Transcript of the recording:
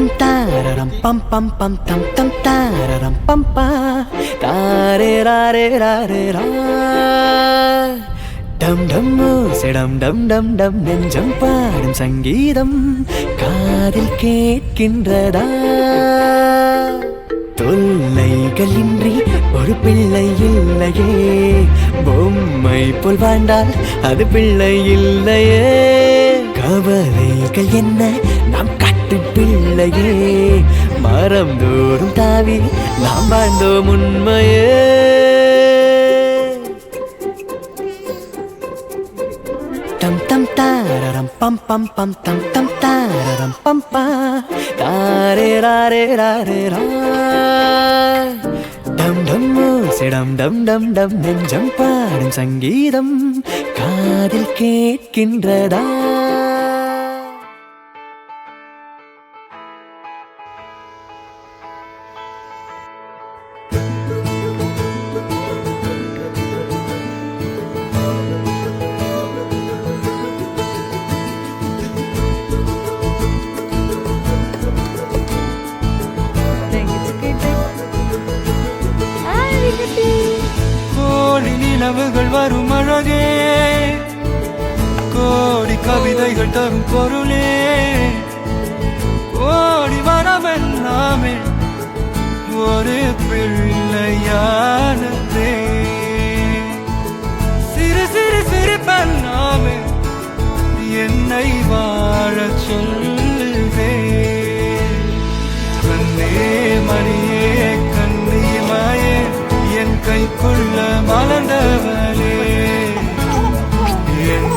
tam tararam pam pam pam tam tam tararam pam pa tare rare rare ra dum dum sedam dum dum dum நெஞ்சம் பாடும் சங்கீதம் காதில் கேட்கின்றதா தொல்லைகள் இன்றி ஒரு பிள்ளை இல்லையே பொம்மை போல் வாழ்ந்தால் அது பிள்ளை இல்லையே கவலைகள் என்ன நாம் கட்டும் பிள்ளையே மரம் தோறும் தாவி நாம் வாழ்ந்தோம் உண்மையே tam tam tararam pam pam pam tam tam tararam pam pa tare rare rare ra dum dum sedam dum dum dum நெஞ்சம் பாடும் சங்கீதம் காதில் கேட்கின்றதா நிலவுகள் வரும் அழகே கோடி கவிதைகள் தரும் பொருளே கோடி வரவெல்லாமே ஒரு பிள்ளையானதே சிறு சிறு சிரிப்பெல்லாமே என்னை வாழச் சொல்லுதே கண்ணே மணியே கண்ணியமாயே என் கைக்குள்ள மலர்ந்தவளே என்